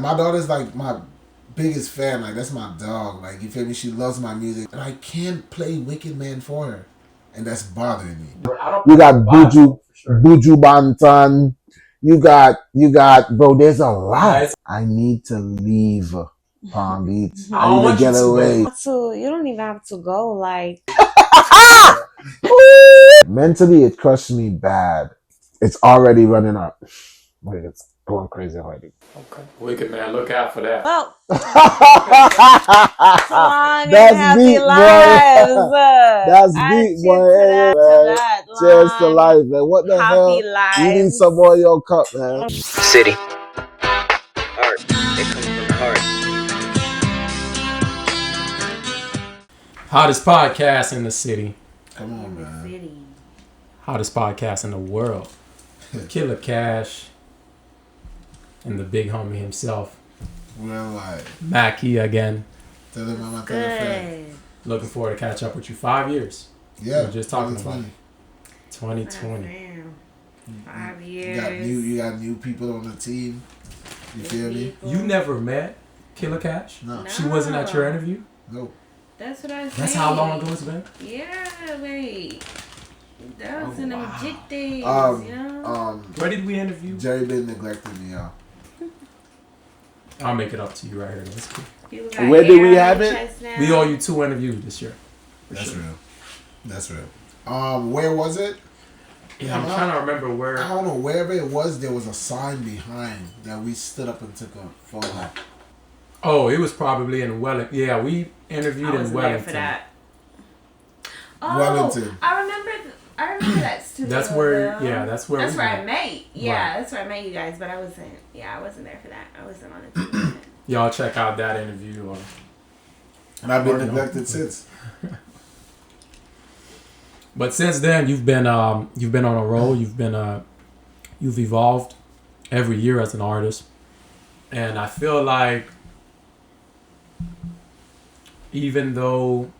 my daughter's like my biggest fan. Like that's my dog. Like you feel me? She loves my music, and I can't play Wickid Man for her, and that's bothering me. You got Buju Banton. You got, bro. There's a lot. I need to leave Palm Beach. I need to get away. You don't even have to go. Like mentally, it crushed me bad. It's already running up. Wait, it's going crazy already. Okay, Wickid Man, look out for that. well, that's deep, boy. That's deep, boy. Cheers to life, man. What the hell? Lives. You need some more of your cup, man. City. Art. It comes from the heart. Hottest podcast in the city. Come on, man. Hottest podcast in the world. Killer Cash. And the big homie himself. Well, like Mackie again. Tell him I'm good. Looking forward to catch up with you. 5 years. Yeah. We were just talking about 2020. 5 years. You got new people on the team. You feel me? You never met Killer Cash? No. She wasn't at your interview? No. That's what I said. That's how long ago it's been? Yeah, wait. That was in the legit days, you know? Where did we interview? Jerry been neglecting me, y'all. I'll make it up to you right here. That's cool. Where did we have it? We owe you 2 interviews this year. That's real. That's real. Where was it? Yeah, I'm trying to remember where. I don't know. Wherever it was, there was a sign behind that we stood up and took a photo. Oh, it was probably in Wellington. Yeah, we interviewed in Wellington. There for that. Oh, Wellington. I remember that studio. That's where. Yeah, that's where. That's where I met. Yeah, right. That's where I met you guys. But I wasn't. Yeah, I wasn't there for that. I wasn't on the team. Y'all check out that interview. And I've been neglected since. But since then, you've been on a roll. You've evolved every year as an artist, and I feel like even though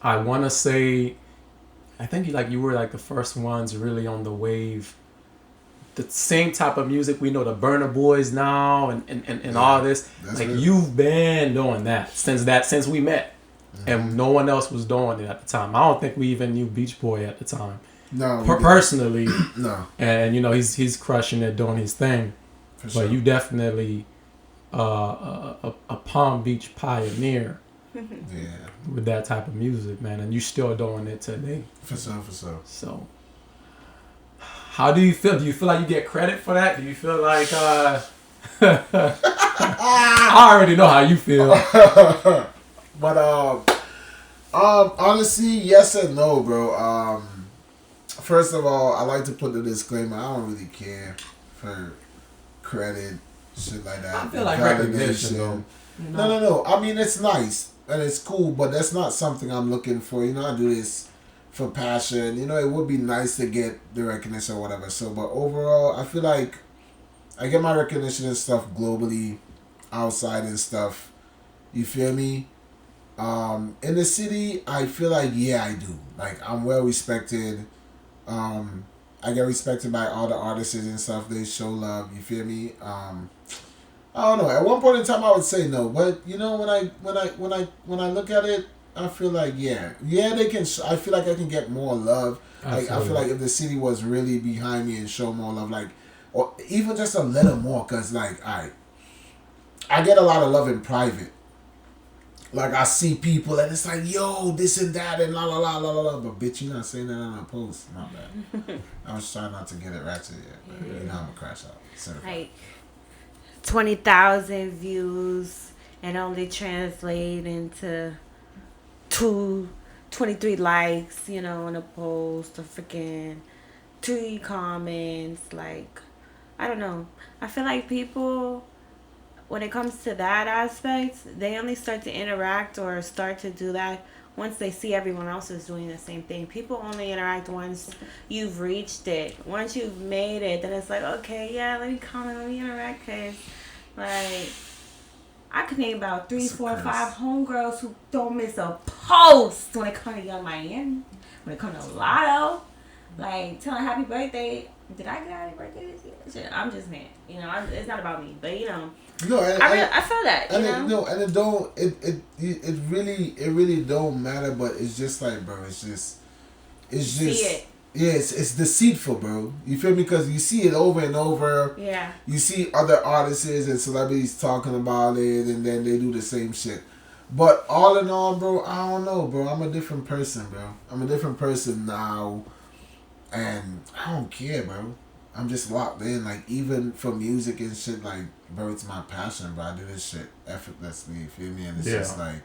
I want to say, I think you were like the first ones really on the wave. The same type of music we know, the Burna Boys now, and all this. Like real. You've been doing that since we met. And no one else was doing it at the time. I don't think we even knew Beach Boy at the time. No, personally. No. And he's crushing it, doing his thing. For sure. But you definitely a Palm Beach pioneer. Yeah. With that type of music, man, and you still doing it today. For sure. So, how do you feel? Do you feel like you get credit for that? Do you feel like I already know how you feel. But honestly, yes and no, bro. First of all, I like to put the disclaimer. I don't really care for credit, shit like that. I feel like recognition, though. No. I mean, it's nice and it's cool, but that's not something I'm looking for. I do this for passion. It would be nice to get the recognition or whatever. So, but overall, I feel like I get my recognition and stuff globally, outside and stuff. You feel me? In the city, I feel like, yeah, I do. Like, I'm well respected. I get respected by all the artists and stuff. They show love. You feel me? I don't know. At one point in time, I would say no, but when I look at it, I feel like they can. I feel like I can get more love. Like, I feel like if the city was really behind me and show more love, like, or even just a little more, cause like I get a lot of love in private. Like, I see people and it's like, yo, this and that and la la la la la. But bitch, you not saying that on a post. My bad. I was trying not to get it ratchet yet, but I'm gonna crash out. Like 20,000 views and only translate into 23 likes, on a post, or freaking 2 comments. Like, I don't know. I feel like people, when it comes to that aspect, they only start to interact or start to do that once they see everyone else is doing the same thing. People only interact once you've reached it. Once you've made it, then it's like, okay, yeah, let me comment, let me interact, because, like, I could name about 3, 4, 5 homegirls who don't miss a post when it comes to Young Miami, when it comes to Lotto, like, telling happy birthday Did I get happy birthday this year? Shit, I'm just mad. You know, it's not about me, but you know. No, I feel that. You know. And it don't. It really don't matter. But it's just like, bro. It's just. See it. Yeah, it's deceitful, bro. You feel me? Because you see it over and over. Yeah. You see other artists and celebrities talking about it, and then they do the same shit. But all in all, bro, I don't know, bro. I'm a different person, bro. I'm a different person now, and I don't care, bro. I'm just locked in. Like, even for music and shit, like, bro, it's my passion, bro. I do this shit effortlessly, you feel me? And it's just like,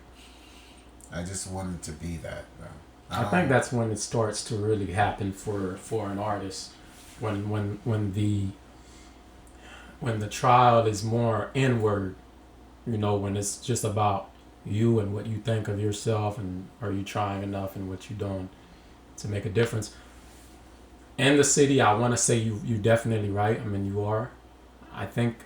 I just wanted to be that, bro. I think that's when it starts to really happen for an artist, when the trial is more inward, you know, when it's just about you and what you think of yourself, and are you trying enough and what you're doing to make a difference. In the city, I want to say you definitely right. I mean, you are. I think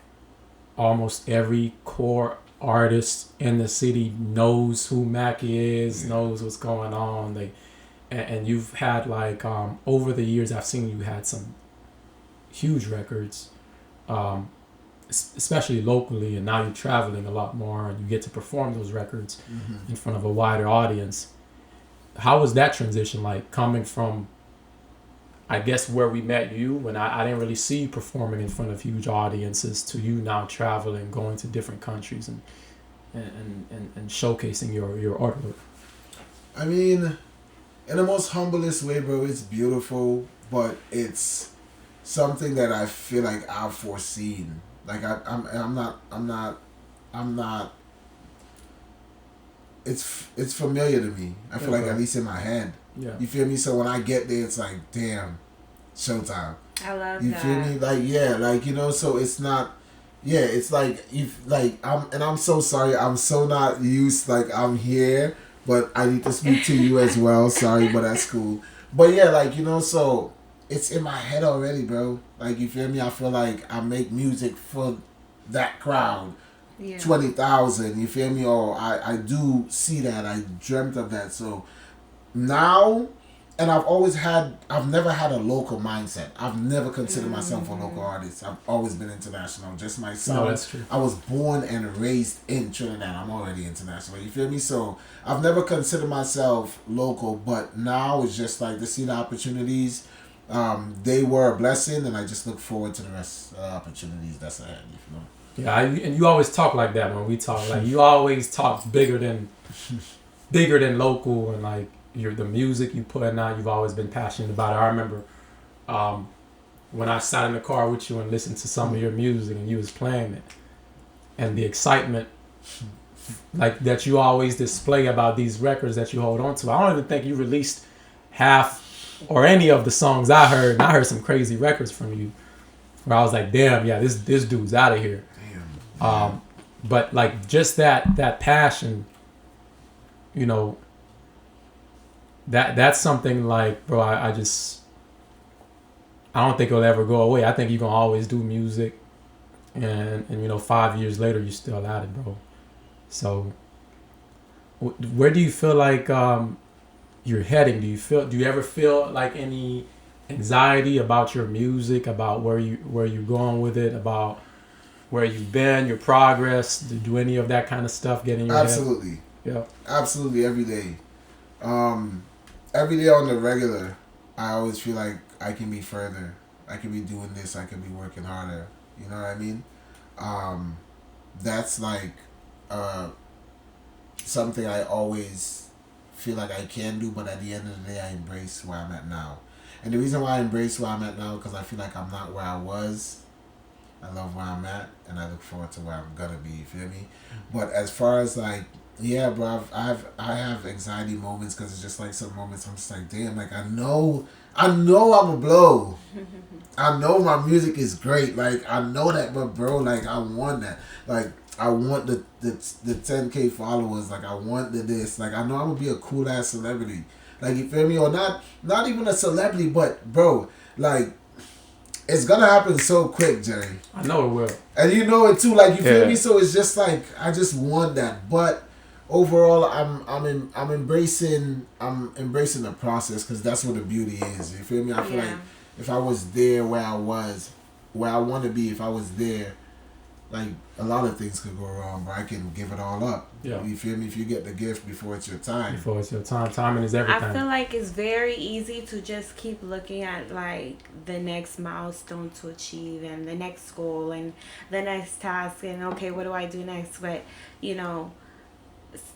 almost every core artist in the city knows who Mackie is, knows what's going on. And you've had like over the years, I've seen you had some huge records, especially locally, and now you're traveling a lot more and you get to perform those records in front of a wider audience. How was that transition like, coming from, I guess, where we met you, when I didn't really see you performing in front of huge audiences, to you now traveling, going to different countries and showcasing your artwork? I mean, in the most humblest way, bro, it's beautiful, but it's something that I feel like I've foreseen. Like, I'm not. It's familiar to me. I feel like, at least in my head. Yeah. You feel me? So when I get there, it's like, damn, showtime. I love you that. You feel me? Like, yeah, like, you know, so it's not, yeah, it's like, I'm so sorry, I'm so not used, like, I'm here, but I need to speak to you as well, sorry, but that's cool. But yeah, like, you know, so it's in my head already, bro. Like, you feel me? I feel like I make music for that crowd. Yeah. 20,000, you feel me? Or I do see that, I dreamt of that, so now, and I've never had a local mindset. I've never considered myself a local artist. I've always been international. Just myself. No, that's true. I was born and raised in Trinidad. I'm already international. You feel me? So I've never considered myself local, but now it's just like to see the opportunities. They were a blessing, and I just look forward to the rest of the opportunities that's ahead. You know? Yeah, and you always talk like that when we talk. Like, you always talk bigger than local, and like, the music you put out, you've always been passionate about it. I remember when I sat in the car with you and listened to some of your music and you was playing it, and the excitement like that you always display about these records that you hold on to. I don't even think you released half or any of the songs I heard, and I heard some crazy records from you where I was like, damn, yeah, this dude's out of here. Damn. But like, just that passion, you know, that's something like, bro, I don't think it'll ever go away. I think you're gonna always do music, and you know, 5 years later you're still at it, bro. So where do you feel like you're heading? Do you ever feel like any anxiety about your music, about where you're going with it, about where you've been, your progress? Do any of that kind of stuff get in your Absolutely. head? Yeah. Absolutely, every day. Every day on the regular, I always feel like I can be further. I can be doing this. I can be working harder. You know what I mean? That's like something I always feel like I can do, but at the end of the day, I embrace where I'm at now. And the reason why I embrace where I'm at now, because I feel like I'm not where I was. I love where I'm at, and I look forward to where I'm gonna be. You feel me? But as far as like, yeah, bro, I have anxiety moments, because it's just like some moments I'm just like, damn, like I know I'm a blow. I know my music is great, like I know that, but bro, like I want that, like I want the 10K followers, like I want this, like I know I'm gonna be a cool ass celebrity, like you feel me, or not even a celebrity, but bro, like it's gonna happen so quick, Jerry. I know it will, and you know it too, like you feel me. So it's just like I just want that, but overall, I'm embracing the process, because that's what the beauty is. You feel me? I feel like if I was there where I was, where I want to be, if I was there, like a lot of things could go wrong, but I can give it all up. Yeah. You feel me? If you get the gift before it's your time. Before it's your time. Timing is everything. I feel like it's very easy to just keep looking at like the next milestone to achieve and the next goal and the next task and okay, what do I do next? But you know,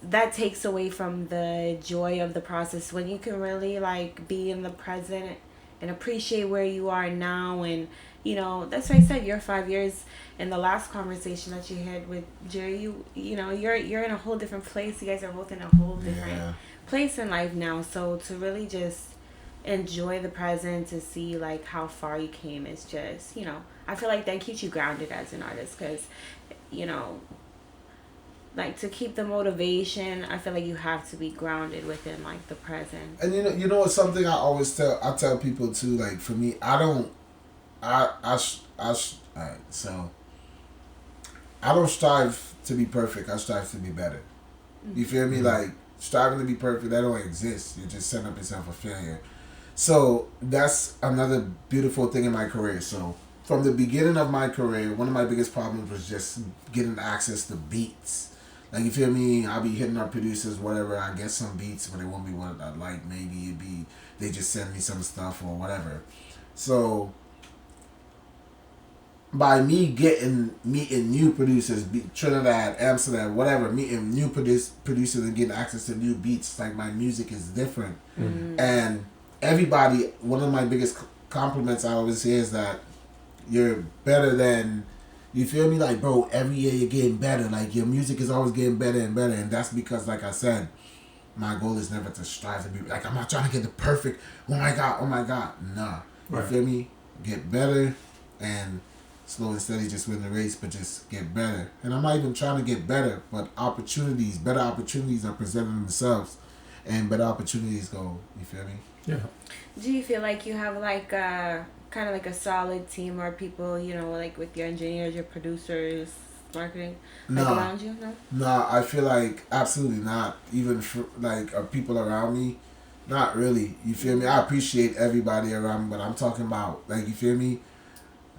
that takes away from the joy of the process when you can really like be in the present and appreciate where you are now. And you know, that's why I said your 5 years in the last conversation that you had with Jerry, you know, you're in a whole different place. You guys are both in a whole different place in life now. So to really just enjoy the present, to see like how far you came is just, you know, I feel like that keeps you grounded as an artist because, you know, like to keep the motivation, I feel like you have to be grounded within like the present. And you know what's something I tell people too. Like for me, alright, so I don't strive to be perfect. I strive to be better. You feel me? Like striving to be perfect, that don't exist. You just set up yourself a failure. So that's another beautiful thing in my career. So from the beginning of my career, one of my biggest problems was just getting access to beats. Like, you feel me? I'll be hitting up producers, whatever. I get some beats, but it won't be what I like. Maybe it'd be they just send me some stuff or whatever. So by me meeting new producers, Trinidad, Amsterdam, whatever, meeting new producers and getting access to new beats, like my music is different. And everybody, one of my biggest compliments I always hear is that you're better than. You feel me? Like, bro, every year you're getting better. Like, your music is always getting better and better. And that's because, like I said, my goal is never to strive to be... Like, I'm not trying to get the perfect... Oh, my God. Nah. You feel me? Get better and slow and steady just win the race, but just get better. And I'm not even trying to get better, but better opportunities are presenting themselves. And better opportunities go. You feel me? Yeah. Do you feel like you have, like, kind of like a solid team or people, you know, like with your engineers, your producers, marketing, like around you? No, I feel like absolutely not. Even for, like people around me, not really. You feel me? I appreciate everybody around me, but I'm talking about like, you feel me?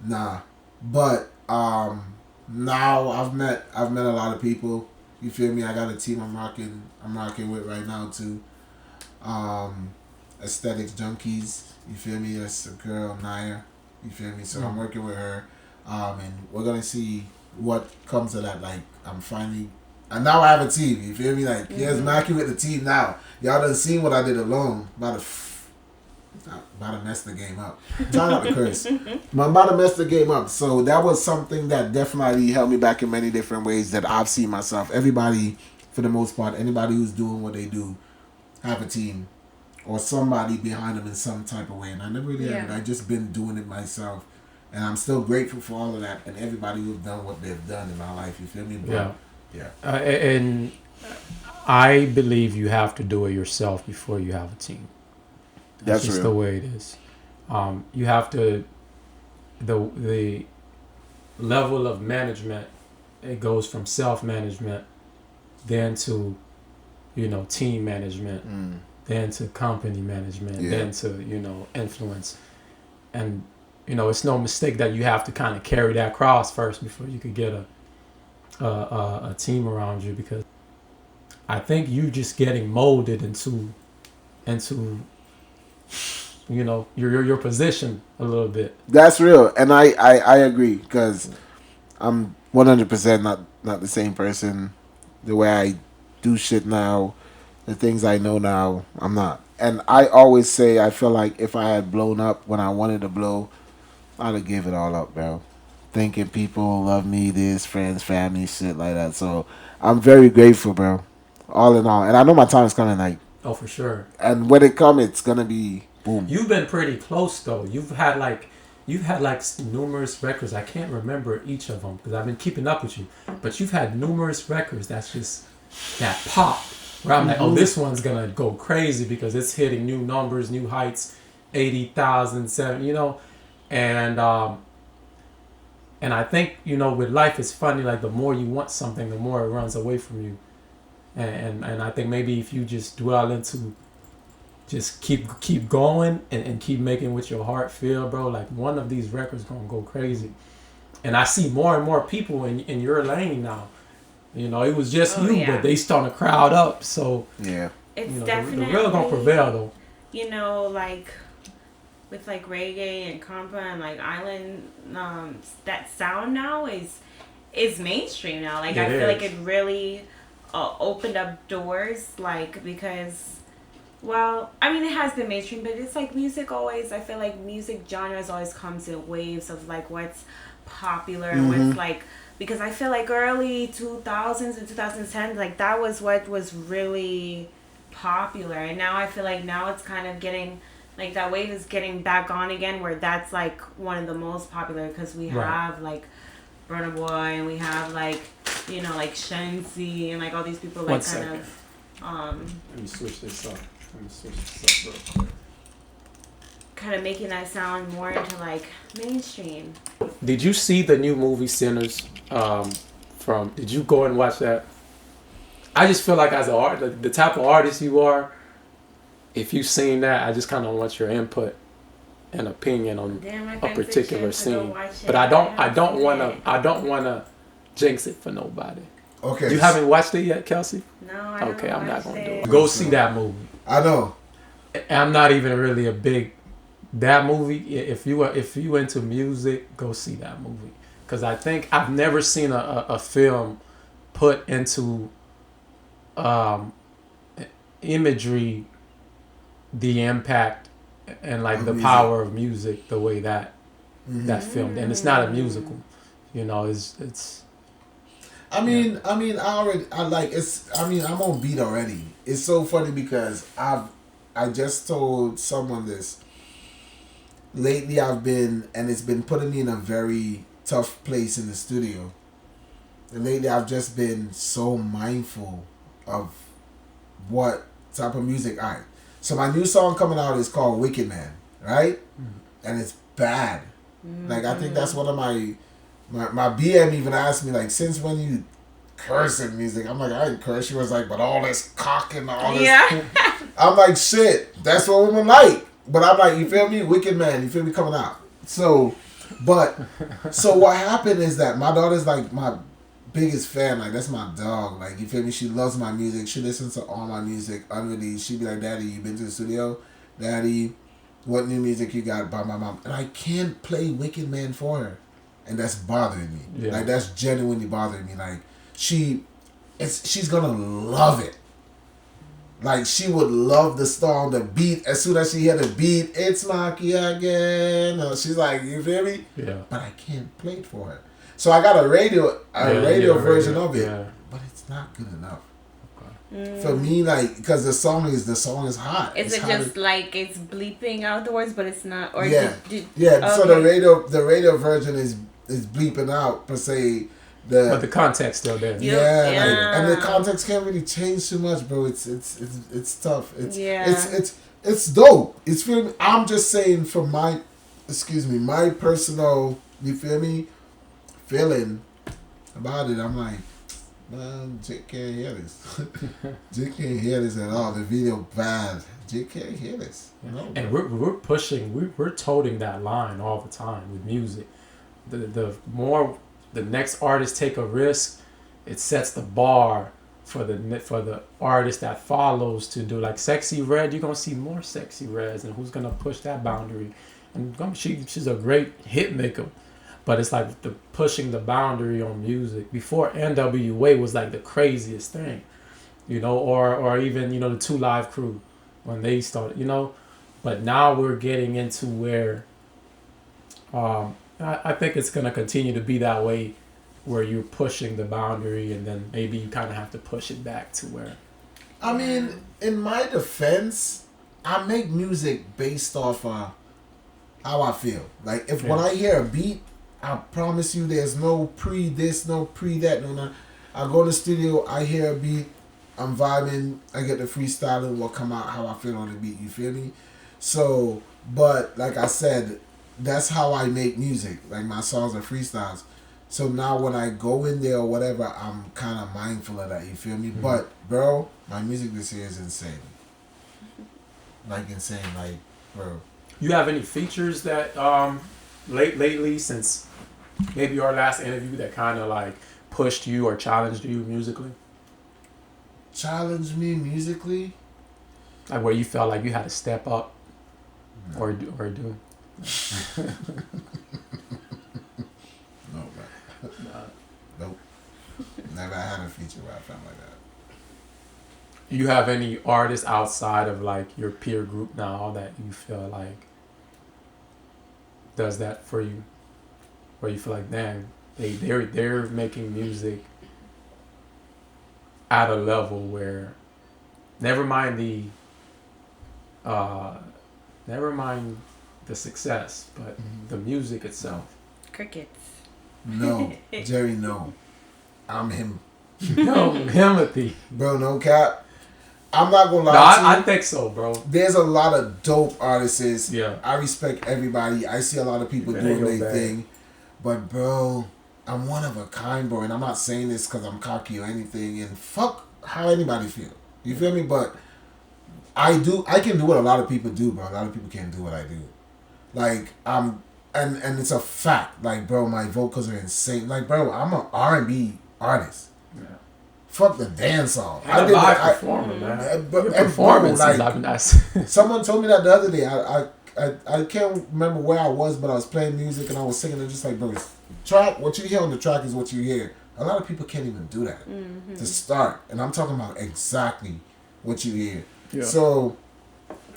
Nah, but now I've met a lot of people. You feel me? I got a team I'm rocking with right now too. Aesthetics Junkies. You feel me? That's a girl, Naya. You feel me? So I'm working with her. And we're going to see what comes of that. Like, I'm finally... And now I have a team. You feel me? Like, here's Mackie with the team now. Y'all done seen what I did alone. About to mess the game up. Try not to curse. I'm about to mess the game up. So that was something that definitely held me back in many different ways that I've seen myself. Everybody, for the most part, anybody who's doing what they do, have a team. Or somebody behind them in some type of way. And I never really had it. I just been doing it myself. And I'm still grateful for all of that and everybody who's done what they've done in my life. You feel me? But, yeah. And I believe you have to do it yourself before you have a team. That's just the way it is. You have to... The level of management, it goes from self-management then to, you know, team management. Then to company management, then to, you know, influence. And, you know, it's no mistake that you have to kind of carry that cross first before you could get a team around you, because I think you just getting molded into you know, your position a little bit. That's real. And I agree, because I'm 100% not the same person. The way I do shit now, the things I know now, I'm not. And I always say, I feel like if I had blown up when I wanted to blow, I'd have gave it all up, bro. Thinking people love me, this, friends, family, shit like that. So I'm very grateful, bro. All in all. And I know my time's coming, like... Oh, for sure. And when it comes, it's going to be boom. You've been pretty close, though. You've had like numerous records. I can't remember each of them because I've been keeping up with you. But you've had numerous records that's just that pop. Where I'm like, oh, this one's gonna go crazy because it's hitting new numbers, new heights, 80,000, 70, you know, and I think, you know, with life it's funny, like the more you want something, the more it runs away from you, and I think maybe if you just dwell into just keep going and keep making what your heart feel, bro. Like one of these records gonna go crazy. And I see more and more people in your lane now. You know, it was just but they starting to crowd up. So yeah, it's definitely the real gonna prevail though. You know, like with like reggae and compa and like island, that sound now is mainstream now. Like I feel like it really opened up doors. Like because, well, I mean it has been mainstream, but it's like music always. I feel like music genres always comes in waves of like what's popular and what's like. Because I feel like early 2000s and 2010s, like that was what was really popular. And now I feel like now it's kind of getting, like that wave is getting back on again where that's like one of the most popular because we have like Burna Boy and we have like, you know, like Shensi and like all these people like kind of... Let me switch this up. Real quick. Kind of making that sound more into like mainstream. Did you see the new movie Sinners? Did you go and watch that? I just feel like as the type of artist you are, if you've seen that, I just kind of want your input and opinion on a particular scene. But I don't wanna jinx it for nobody. Okay. You haven't watched it yet, Kelsey? No, I haven't. Okay, I'm not gonna do it. Go see that movie. I know. I'm not even really a big that movie. If you into music, go see that movie. Because I think I've never seen a film put into imagery, the impact, and like the power of music the way that that filmed. And it's not a musical. You know, it's I'm on beat already. It's so funny because I just told someone this. Lately it's been putting me in a very tough place in the studio. And lately I've just been so mindful of what type of music So my new song coming out is called Wickid Man, right? And it's bad. Like I think that's one of my BM even asked me like, since when you curse in music? I'm like, I didn't curse. She was like, but all this cock and all this. Yeah. I'm like, shit, that's what women like. But I'm like, you feel me? Wickid Man, you feel me coming out. So what happened is that my daughter's like my biggest fan. Like, that's my dog. Like, you feel me? She loves my music. She listens to all my music unreleased. She'd be like, Daddy, you been to the studio? Daddy, what new music you got by my mom? And I can't play Wickid Man for her. And that's bothering me. Yeah. Like, that's genuinely bothering me. Like, she's gonna love it. Like, she would love the song, the beat. As soon as she hear the beat, it's Maki again. She's like, you feel me? Yeah. But I can't play it for her. So I got a radio version of it. Yeah. But it's not good enough. Okay. For me, like, because the song is hot. Is it just like it's bleeping out the words, but it's not? Or yeah. Okay. So the radio version is bleeping out per se. But the context's still there. Yeah. Like, and the context can't really change too much, bro. It's tough. It's dope. It's feel me? I'm just saying from my personal, you feel me, feeling about it. I'm like, man, Jake can't hear this. Jake can't hear this at all. The video bad. Jake can't hear this. No, and we're pushing. We're toting that line all the time with music. The more the next artist take a risk, it sets the bar for the artist that follows to do. Like Sexy Red, you're gonna see more Sexy Reds, and who's gonna push that boundary? And she's a great hit maker, but it's like the pushing the boundary on music. Before NWA was like the craziest thing, you know, or even, you know, the 2 Live Crew when they started, you know, but now we're getting into where I think it's going to continue to be that way, where you're pushing the boundary and then maybe you kind of have to push it back to where... I mean, in my defense, I make music based off how I feel. Like, when I hear a beat, I promise you there's no pre-this, no pre-that, no. I go to the studio, I hear a beat, I'm vibing, I get the freestyling, will come out how I feel on the beat, you feel me? So, but like I said, that's how I make music. Like, my songs are freestyles. So now when I go in there or whatever, I'm kind of mindful of that, you feel me? Mm-hmm. But, bro, my music this year is insane. like insane. Like, bro. You have any features that lately since maybe our last interview that kind of like pushed you or challenged you musically? Challenged me musically? Like where you felt like you had to step up or do? No, man. Nope. Never had a feature where I felt like that. You have any artists outside of like your peer group now that you feel like does that for you, where you feel like, damn, they're making music at a level where never mind the success, but the music itself. Crickets. No, Jerry, no. I'm him. No, Timothy. Bro, no cap. I'm not gonna lie No, to you. I think so, bro. There's a lot of dope artists. Yeah. I respect everybody. I see a lot of people doing their thing. But, bro, I'm one of a kind, bro. And I'm not saying this because I'm cocky or anything. And fuck how anybody feel. You feel me? But I can do what a lot of people do, bro. A lot of people can't do what I do. Like, and it's a fact. Like, bro, my vocals are insane. Like, bro, I'm an R&B artist. Yeah. Fuck the dancehall. I did live performer, man. But performance, bro, like, someone told me that the other day. I can't remember where I was, but I was playing music and I was singing. And just like, bro, track. What you hear on the track is what you hear. A lot of people can't even do that to start, and I'm talking about exactly what you hear. Yeah. So,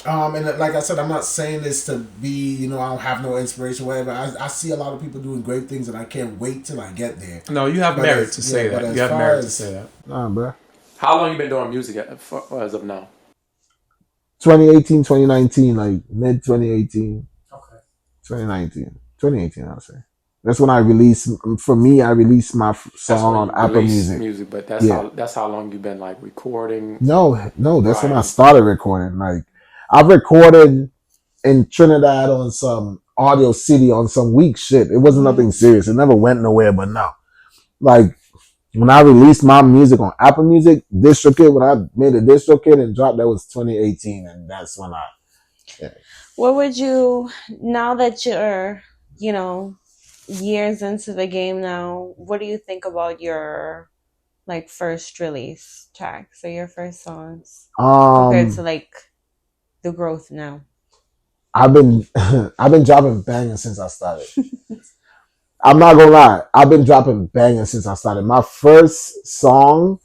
and like I said, I'm not saying this to be, I don't have no inspiration, whatever. I see a lot of people doing great things, and I can't wait till I get there. No, you have merit to say that. You have merit to say that. Nah, bro. How long you been doing music as of now? 2018, 2019, like mid 2018. Okay. 2018, I'll say. That's when I released. For me, I released my song on Apple Music. But that's how long you've been like recording. No, that's when I started recording. Like, I've recorded in Trinidad on some Audio City on some weak shit. It wasn't nothing serious. It never went nowhere. But no, like when I released my music on Apple Music, DistroKid, when I made a DistroKid and dropped, that was 2018, and that's when I. Yeah. What would you, now that you're, years into the game now, what do you think about your like first release tracks or your first songs compared to like the growth now? I've been dropping bangers since I started. I'm not gonna lie, I've been dropping bangers since I started. My first song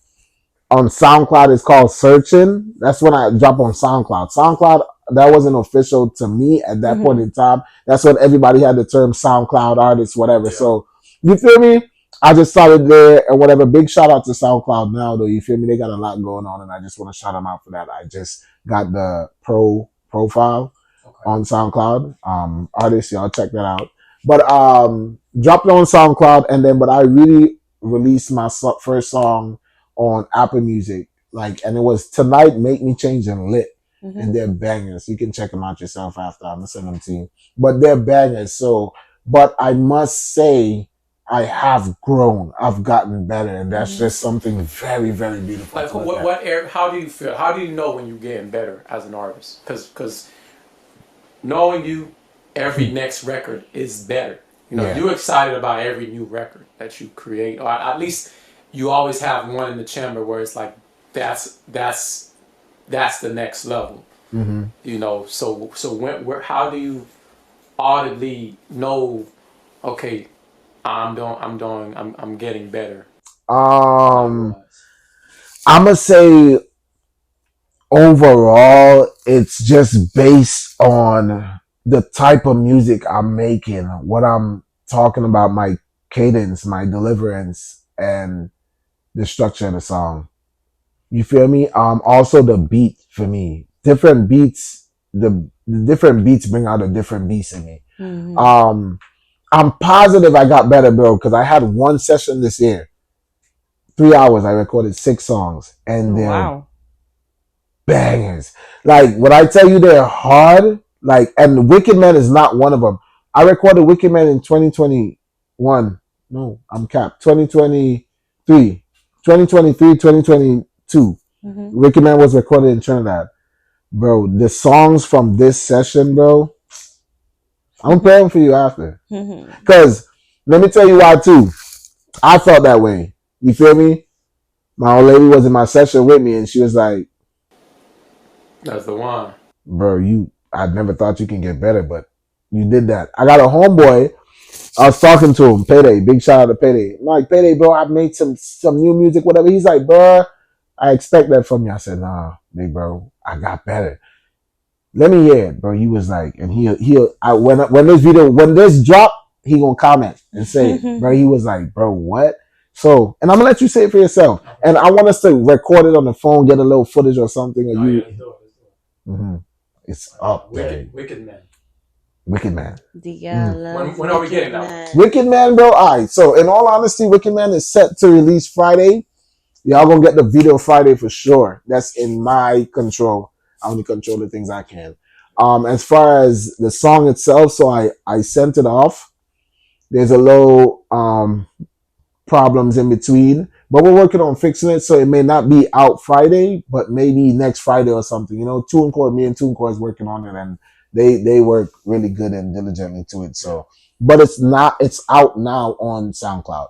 on SoundCloud is called Searching. That's when I dropped on SoundCloud. SoundCloud, that wasn't official to me at that point in time. That's when everybody had the term SoundCloud artists, whatever. Yeah. So, you feel me? I just started there and whatever. Big shout out to SoundCloud now, though. You feel me? They got a lot going on, and I just want to shout them out for that. I just got the profile on SoundCloud. Artists, y'all check that out. But dropped it on SoundCloud, but I really released my first song on Apple Music, and it was Tonight Make Me Change and Lit. And they're bangers. You can check them out yourself after. I'm gonna send them to you. But they're bangers. So, but I must say, I have grown. I've gotten better, and that's just something very, very beautiful. Like, how do you feel? How do you know when you're getting better as an artist? Because knowing you, every next record is better. You're excited about every new record that you create, or at least you always have one in the chamber where it's like that's the next level. So how do you audibly know, okay, I'm getting better? I'm gonna say overall it's just based on the type of music I'm making, what I'm talking about, my cadence, my deliverance, and the structure of the song. You feel me? Also the beat for me. Different beats, the different beats bring out a different beats in me. I'm positive I got better, bro, because I had one session this year. 3 hours, I recorded 6 songs. And they're bangers. Like, when I tell you they're hard, and Wickid Man is not one of them. I recorded Wickid Man in 2021. No, I'm capped. 2023, 2022. Wickid Man was recorded in Trinidad. bro, the songs from this session, bro, I'm praying for you after. Because let me tell you why, too. I felt that way. You feel me? My old lady was in my session with me, and she was like, That's the one. bro, I never thought you can get better, but you did that. I got a homeboy. I was talking to him, Payday. Big shout out to Payday. I'm like, Payday, bro, I made some new music, whatever. He's like, bro, I expect that from you. I said, nah, big bro, I got better. Let me hear it, bro. He was like, and when this drop, he gonna comment and say it, bro. He was like, bro, what? So, and I'm gonna let you say it for yourself. And I want us to record it on the phone, get a little footage or something. Or you, Let's do it. mm-hmm. It's up there. Wicked Man. Wicked Man. When are we getting that? Wicked Man, bro. All right. So, in all honesty, Wicked Man is set to release Friday. Y'all gonna get the video Friday for sure. That's in my control. I only control the things I can. As far as the song itself, so I sent it off. There's a little problems in between, but we're working on fixing it. So it may not be out Friday, but maybe next Friday or something. You know, me and TuneCore is working on it, and they work really good and diligently to it. So, but it's out now on SoundCloud.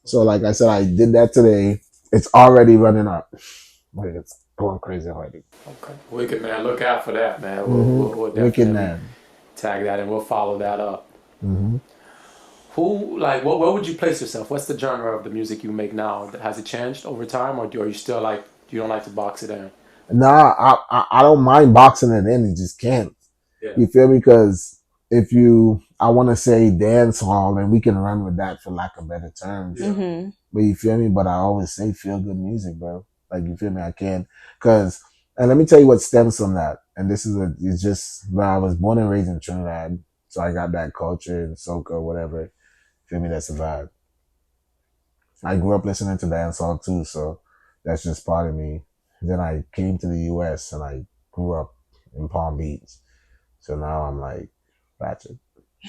So like I said, I did that today. It's already running up. It's going crazy already. Okay. Wicked Man, look out for that, man. We'll Wicked definitely Man. tag that and we'll follow that up. Mm-hmm. Where would you place yourself? What's the genre of the music you make now? Has it changed over time, or are you still like, you don't like to box it in? Nah, I don't mind boxing it in. You just can't. Yeah. You feel me? Because I want to say dancehall, and we can run with that for lack of better terms. Mm-hmm. But you feel me? But I always say feel good music, bro. Like, you feel me? I can. And let me tell you what stems from that. And it's just, where I was born and raised in Trinidad. So I got that culture and soca, whatever. Feel me? That's a vibe. I grew up listening to dancehall too. So that's just part of me. Then I came to the US and I grew up in Palm Beach. So now I'm like ratchet.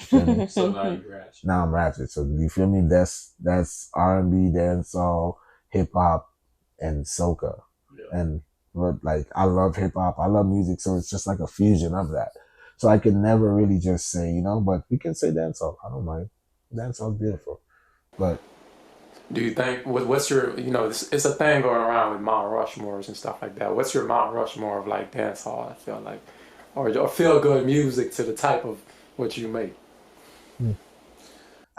So now you're ratchet. Now I'm ratchet. So you feel me? That's R&B, dancehall, hip hop, and soca. Yeah. And like, I love hip hop. I love music. So it's just like a fusion of that. So I can never really just say, but we can say dancehall. I don't mind. Dancehall's beautiful. But do you think, what's your, it's a thing going around with Mount Rushmores and stuff like that. What's your Mount Rushmore of like dancehall, I feel like, or feel good music to the type of what you make?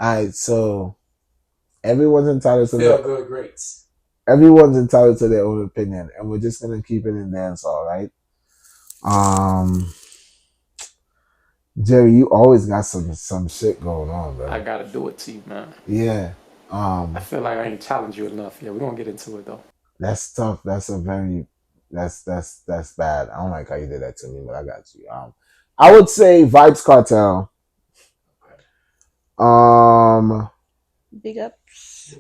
Alright, so everyone's entitled to feel good greats. Everyone's entitled to their own opinion, and we're just gonna keep it in dancehall, right? Jerry, you always got some shit going on, bro. I gotta do it to you, man. Yeah. I feel like I ain't challenged you enough. Yeah, we're gonna get into it though. That's tough. That's bad. I don't like how you did that to me, but I got you. I would say Vibes Cartel. Big ups.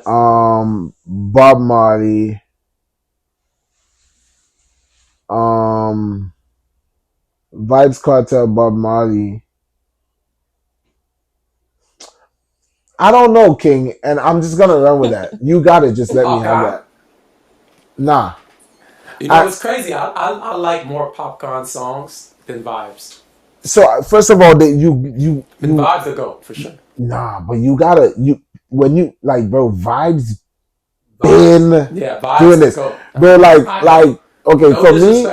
Bob Marley. Vibes Cartel, Bob Marley. I don't know, King, and I'm just gonna run with that. You gotta just let me have that. Nah. It's crazy. I like more Popcorn songs than Vibes. So first of all, Vibes are GOAT for sure. Nah, but you gotta when you like, bro, Vibes been Vibes doing this, bro. Like okay, no for me,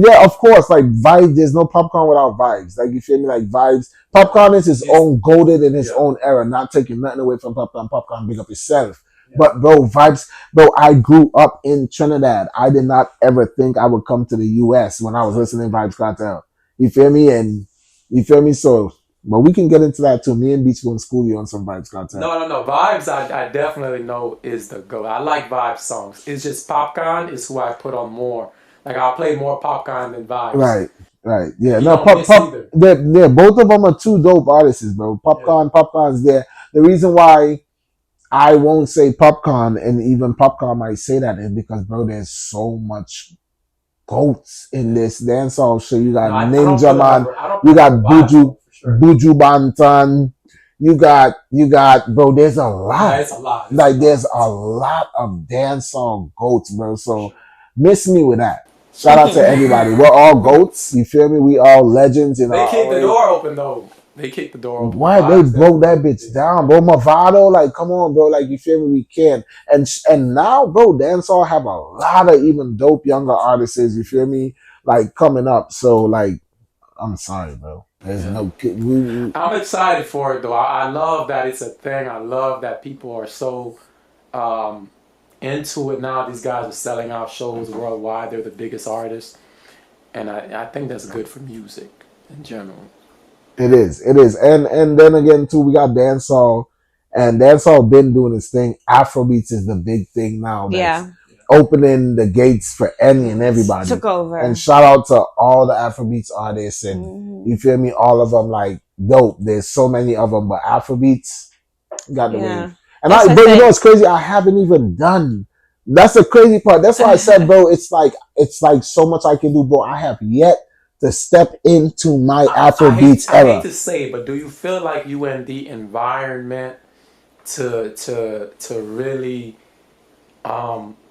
yeah, of course, like Vibes. There's no Popcorn without Vibes. Like, you feel me? Like, Vibes. Popcorn is his own goated in his own era, not taking nothing away from Popcorn. Popcorn, big up yourself. Yeah. But bro, Vibes, bro. I grew up in Trinidad. I did not ever think I would come to the US when I was listening to Vibes Cartel. You feel me? And you feel me? So, but we can get into that too. Me and Beach will school you on some Vibes Cartel. No. Vibes, I definitely know is the GOAT. I like Vibes songs. It's just Popcorn is who I put on more. Like, I'll play more Popcorn than Vibes. Right. Yeah. You no, they're both of them are two dope artists, bro. Popcorn's there. The reason why I won't say Popcorn, and even Popcorn might say that, is because, bro, there's so much goats in this dancehall shit. You got Ninja Man, you got Buju Banton, you got, bro, there's a lot. There's a lot of dancehall goats, bro. So miss me with that. Shout out to everybody. We're all goats. You feel me? We all legends in They our kicked the own. door open though. They kicked the door open. Why they broke that bitch down, bro? Movado, like, come on, bro. Like, you feel me? We can. And now, bro, dancehall have a lot of even dope younger artists. You feel me? Like coming up. So, like, I'm sorry, bro. There's no. I'm excited for it though. I love that it's a thing. I love that people are so into it now. These guys are selling out shows worldwide. They're the biggest artists, and I think that's good for music in general. It is, and then again too, we got dancehall, and dancehall been doing its thing. Afro Beats is the big thing now. That's opening the gates for any and everybody. Took over. And shout out to all the Afro Beats artists, and you feel me, all of them like dope. There's so many of them, but Afro Beats got the wave. And but you know what's crazy? I haven't even done. That's the crazy part. That's why I said, bro, it's like so much I can do, bro. I have yet to step into my Afrobeats era. I hate to say, but do you feel like you in the environment to really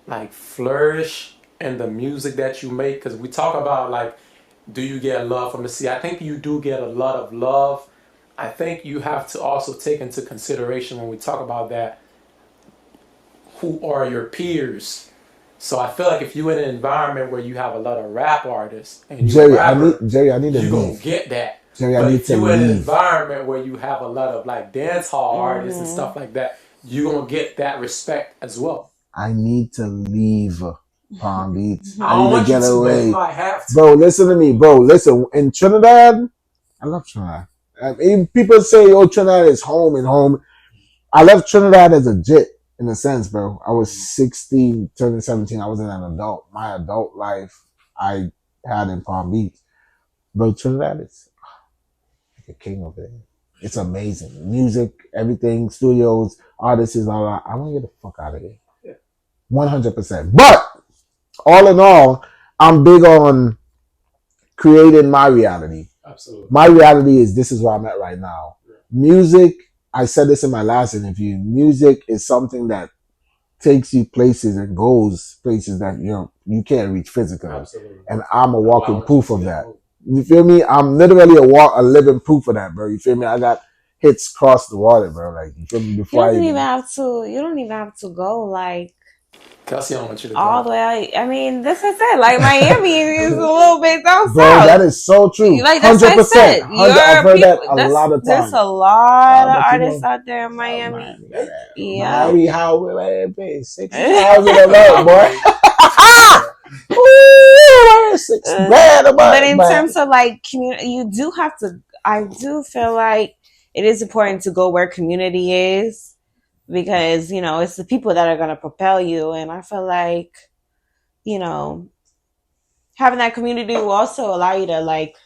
like flourish in the music that you make? Because we talk about like, do you get love from the sea? I think you do get a lot of love. I think you have to also take into consideration when we talk about that, who are your peers? So I feel like if you're in an environment where you have a lot of rap artists and you're a rapper, I need to you're going to get that. Jerry, but I need if to you're in an leave. environment where you have a lot of like dance hall artists and stuff like that, you're going to get that respect as well. I need to leave Palm Beach. I need to get away. I have to. Bro, listen to me, bro. Listen, in Trinidad, I love Trinidad. I mean, people say, oh, Trinidad is home and home. I left Trinidad as a jit. In a sense, bro, I was 16, turning 17. I was an adult. My adult life I had in Palm Beach. Bro, Trinidad is like a king over there. It's amazing. Music, everything, studios, artists, all that. I want to get the fuck out of here. 100%. But, all in all, I'm big on creating my reality. Absolutely. My reality is this is where I'm at right now. Music, I said this in my last interview. Music is something that takes you places and goes places that you can't reach physically. Absolutely. And I'm a walking proof of that. You feel me? I'm literally a living proof of that, bro. You feel me? I got hits across the water, bro. Like, you feel me? Before you don't even have to go like Kelsey, I want you to all the way. I mean, this is it. Like Miami is a little bit down bro, south. that is so true. Like that's 100%. What I said. I've heard that a lot of times. There's a lot of artists out there in Miami. Yeah. Miami, how we pay 6,000 a month, boy. Ooh, 6 grand a month. But in terms of like community, you do have to. I do feel like it is important to go where community is. Because, it's the people that are going to propel you. And I feel like, having that community will also allow you to, like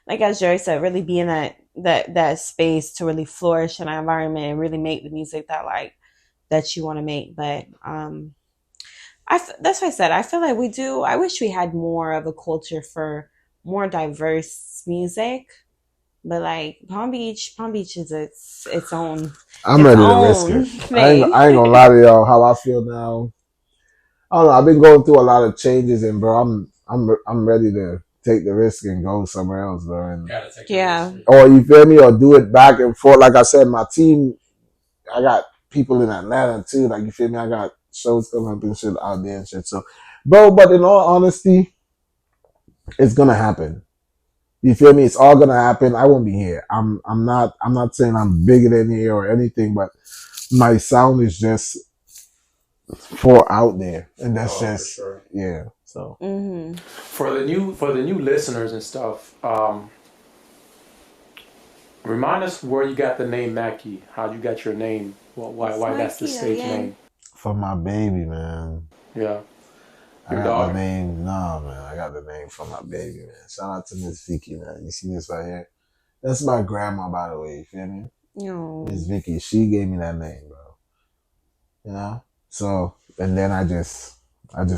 as Jerry said, really be in that space to really flourish in that environment and really make the music that you want to make. But that's what I said. I feel like I wish we had more of a culture for more diverse music. But like Palm Beach is its own. I'm ready to risk it. I ain't gonna lie to y'all. How I feel now. I don't know. I've been going through a lot of changes, and bro, I'm ready to take the risk and go somewhere else, bro. And, or you feel me, or do it back and forth. Like I said, my team. I got people in Atlanta too. Like you feel me, I got shows coming up and shit out there and shit. So, bro, but in all honesty, it's gonna happen. You feel me? It's all gonna happen. I won't be here. I'm not saying I'm bigger than here or anything, but my sound is just for out there, and that's just yeah. So for the new listeners and stuff, remind us where you got the name Mackie. How you got your name? Why that's the stage name? For my baby, man. Yeah. I got the name. No, man. I got the name for my baby, man. Shout out to Miss Vicky, man. You see this right here? That's my grandma, by the way. You feel me? Miss Vicky. She gave me that name, bro. You know? So, and then I just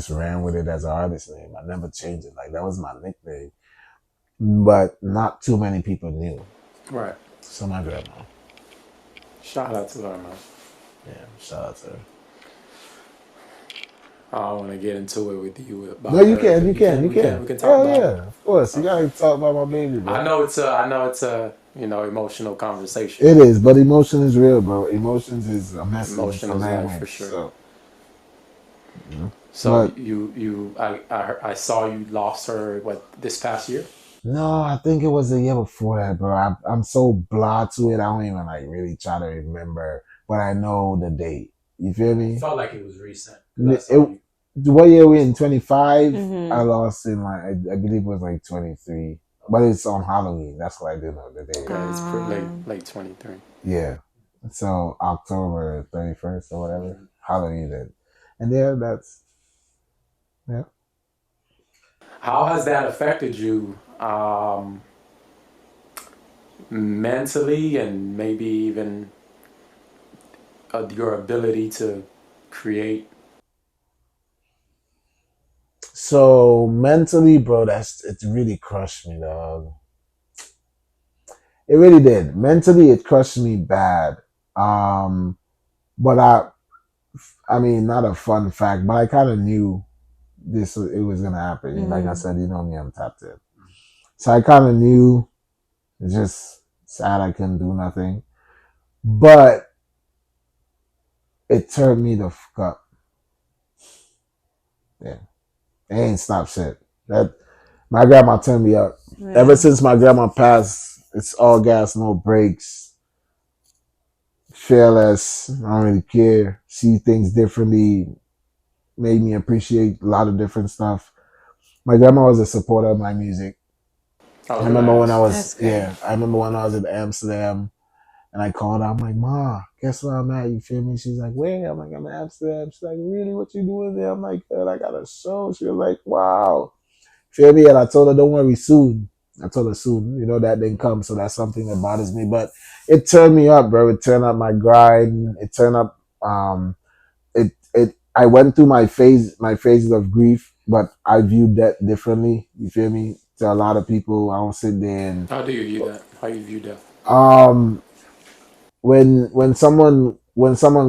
ran with it as an artist name. I never changed it. Like, that was my nickname. But not too many people knew. Right. So my grandma. Shout out to her, man. Yeah, shout out to her. I don't want to get into it with you about No, you her, can, but you can, you can. we can talk Hell about it. yeah, of course. You Okay. gotta talk about my baby, bro. I know it's a emotional conversation. It is, but emotion is real, bro. Emotions is a message. It's Emotion a is life language. for sure. So, you know. So But I saw you lost her what this past year. no, I think it was the year before that, bro. I'm so blah to it. I don't even like really try to remember, but I know the date. You feel It me? felt like it was recent. 'Cause I saw It, you. what year we in? 25. Mm-hmm. I lost in like I believe it was like 23, but it's on Halloween. That's what I do know the date. Okay, it's late 23. Yeah. So October 31st or whatever, Mhm. Halloween then, and yeah, that's yeah. How has that affected you mentally and maybe even your ability to create? So mentally, bro, it really crushed me, dog. It really did. Mentally, it crushed me bad. Um, but I mean, not a fun fact, but I kind of knew it was gonna happen. Like I said, you know me, I'm tapped in, so I kind of knew. It's just sad I couldn't do nothing, but it turned me the fuck up. Yeah, it ain't stop shit. That my grandma turned me up. Yeah. Ever since my grandma passed, it's all gas, no brakes. Fearless. I don't really care. See things differently. Made me appreciate a lot of different stuff. My grandma was a supporter of my music. I was I gonna remember when I ask. was That's great. I remember when I was in Amsterdam and I called her. I'm like, Ma, guess where I'm at? You feel me? She's like, where? I'm like, I'm in Amsterdam. She's like, really? What you doing there? I'm like, girl, I got a show. She was like, wow. Feel me? And I told her, don't worry, soon. I told her soon. You know, that didn't come. So that's something that bothers me. But it turned me up, bro. It turned up my grind. It turned up I went through my phases of grief, but I viewed that differently. You feel me? To a lot of people, I don't sit there and How do you view that? How you view that? um when someone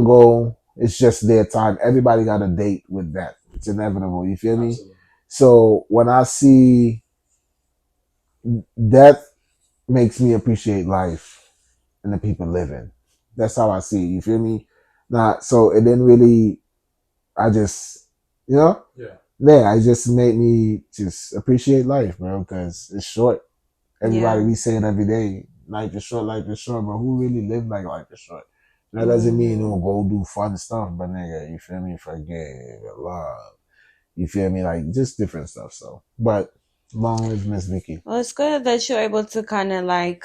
go, it's just their time. Everybody got a date with that. It's inevitable. You feel me? Absolutely. So when I see death, makes me appreciate life and the people living. That's how I see it. You feel me? Not so it didn't really. I just you know Yeah. yeah. It just made me just appreciate life, bro, because it's short. Everybody, Yeah. we say it every day. Life is short, but who really live like life is short? That doesn't mean you don't go do fun stuff, but nigga, you feel me? Forget love. You feel me? Like just different stuff. So, but long live Miss Vicky. Well, it's good that you're able to kind of like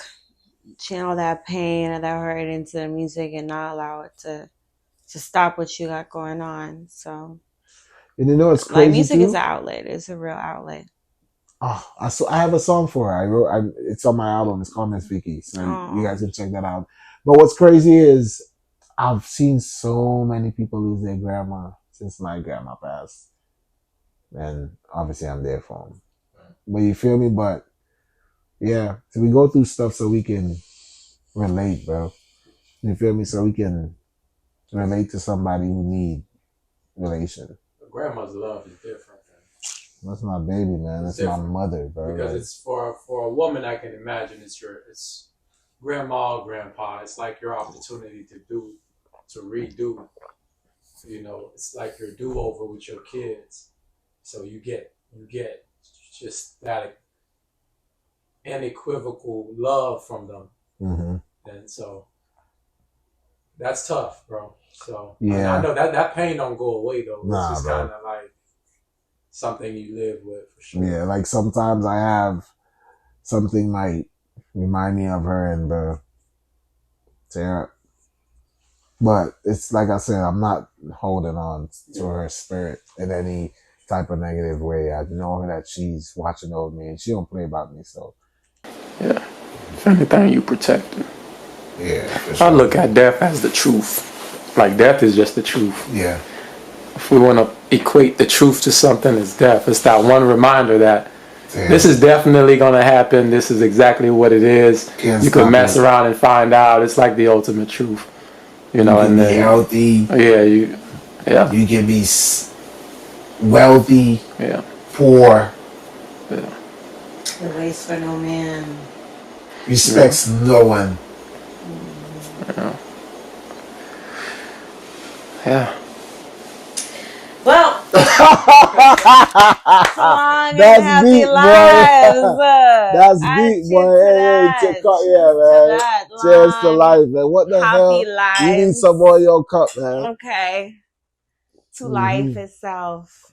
channel that pain or that hurt into the music and not allow it to stop what you got going on. So, And you know it's like, crazy music is too. an outlet. It's a real outlet. Oh, I have a song for her. It's on my album. It's called Miss Vicky. So you guys can check that out. But what's crazy is I've seen so many people lose their grandma since my grandma passed. And obviously I'm there for them. But you feel me? But yeah, so we go through stuff so we can relate, bro. You feel me? So we can relate to somebody who need relation. Grandma's love is different. That's my baby, man. That's my mother, bro. Because Like, it's for a woman, I can imagine it's grandma or grandpa. It's like your opportunity to redo. You know, it's like your do over with your kids. So you get just that unequivocal love from them, and so that's tough, bro. So yeah, I know that pain don't go away though. Nah, It's just bro. kind of like something you live with for sure. Yeah, like sometimes I have something might remind me of her and Sarah. But it's like I said, I'm not holding on to her spirit in any type of negative way. I know that she's watching over me and she don't play about me, so Yeah. If anything, you protect it. yeah. For I sure. look at death as the truth. Like death is just the truth. Yeah. If we want to equate the truth to something, it's death. It's that one reminder that Damn. this is definitely going to happen. This is exactly what it is. Can't You stop can mess it. around and find out. It's like the ultimate truth. You know, You can and be then healthy. yeah, You can be wealthy, Yeah. poor, Yeah. The waste for no man. respects no one. Yeah. Yeah. Well, so long and That's happy deep, boy. lives. That's I deep, cheers boy. to Hey, that. check out, Cheers yeah, to man. that. Cheers to Long, life, man. What the happy hell? You need lives. some more of your cup, man. Okay. To life Mm-hmm. itself.